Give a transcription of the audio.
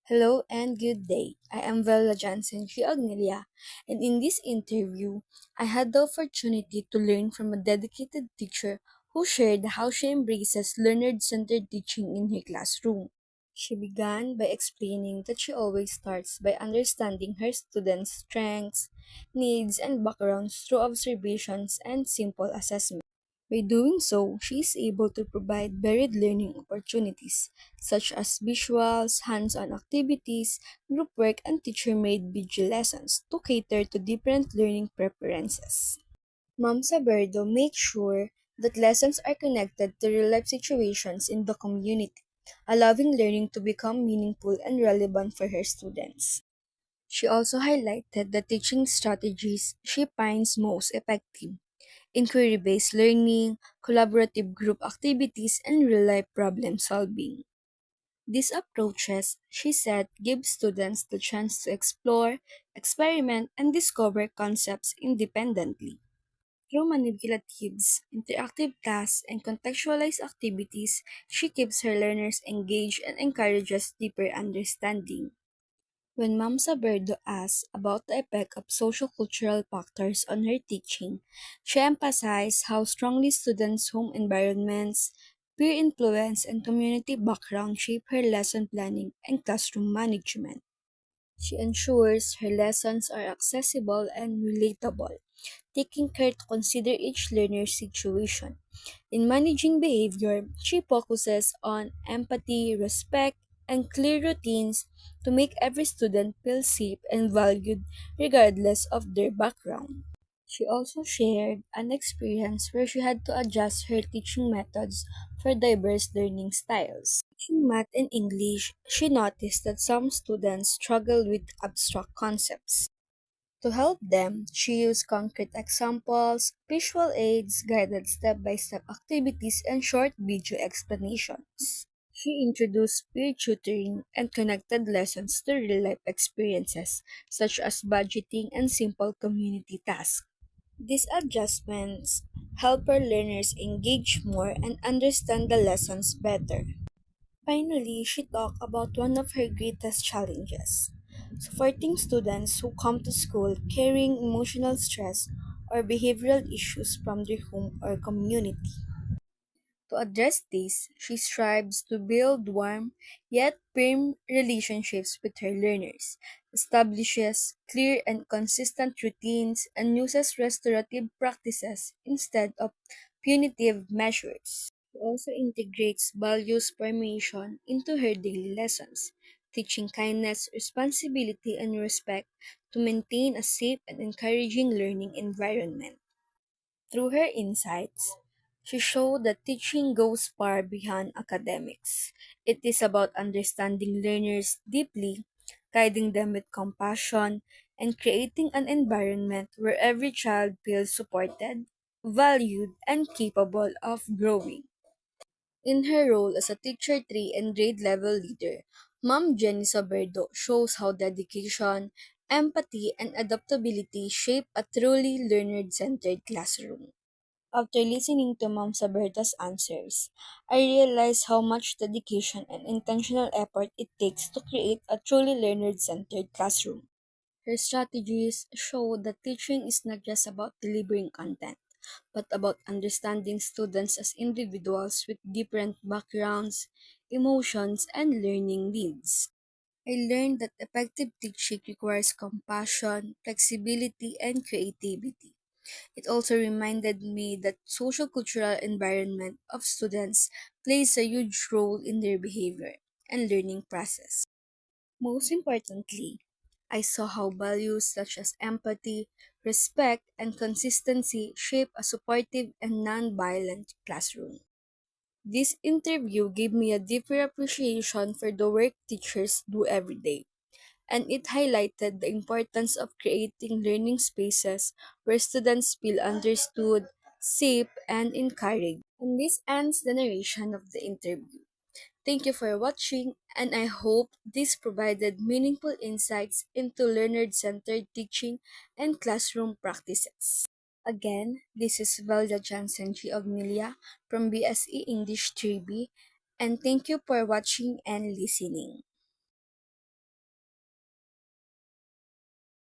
Hello and good day. I am Vela Johnson G. Agnelia, and in this interview, I had the opportunity to learn from a dedicated teacher who shared how she embraces learner centered teaching in her classroom. She began by explaining that she always starts by understanding her students' strengths, needs, and backgrounds through observations and simple assessment. By doing so, she is able to provide varied learning opportunities, such as visuals, hands-on activities, group work, and teacher-made video lessons to cater to different learning preferences. Mom Saberdo makes sure that lessons are connected to real-life situations in the community, allowing learning to become meaningful and relevant for her students. She also highlighted the teaching strategies she finds most effective: inquiry based learning, collaborative group activities, and real life problem solving. These approaches, she said, give students the chance to explore, experiment, and discover concepts independently. Through manipulatives, interactive tasks, and contextualized activities, she keeps her learners engaged and encourages deeper understanding. When Ma'am Saberdo asked about the effect of social-cultural factors on her teaching, she emphasized how strongly students' home environments, peer influence, and community background shape her lesson planning and classroom management. She ensures her lessons are accessible and relatable, taking care to consider each learner's situation. In managing behavior, she focuses on empathy, respect, and clear routines to make every student feel safe and valued regardless of their background. She also shared an experience where she had to adjust her teaching methods for diverse learning styles. Teaching math and English, she noticed that some students struggle with abstract concepts. To help them, she used concrete examples, visual aids, guided step by step activities, and short video explanations. She introduced peer tutoring and connected lessons to real life experiences, such as budgeting and simple community tasks. These adjustments help her learners engage more and understand the lessons better. Finally, she talked about one of her greatest challenges: supporting students who come to school carrying emotional stress or behavioral issues from their home or community. To address this, she strives to build warm yet firm relationships with her learners, establishes clear and consistent routines, and uses restorative practices instead of punitive measures. She also integrates values formation into her daily lessons, teaching kindness, responsibility, and respect to maintain a safe and encouraging learning environment. Through her insights, she showed that teaching goes far beyond academics. It is about understanding learners deeply, guiding them with compassion, and creating an environment where every child feels supported, valued, and capable of growing. In her role as a Teacher 3 and grade level leader, Mom Jenny Soberdo shows how dedication, empathy, and adaptability shape a truly learner centered classroom. After listening to Mom Saberta's answers, I realized how much dedication and intentional effort it takes to create a truly learner centered classroom. Her strategies show that teaching is not just about delivering content, but about understanding students as individuals with different backgrounds, emotions, and learning needs. I learned that effective teaching requires compassion, flexibility, and creativity. It also reminded me that social cultural environment of students plays a huge role in their behavior and learning process. Most importantly, I saw how values such as empathy, respect, and consistency shape a supportive and non-violent classroom. This interview gave me a deeper appreciation for the work teachers do every day, and it highlighted the importance of creating learning spaces where students feel understood, safe, and encouraged. And this ends the narration of the interview. Thank you for watching, and I hope this provided meaningful insights into learner centered teaching and classroom practices. Again, this is Velda Johnson G. Ognilia from BSE English 3B, and thank you for watching and listening.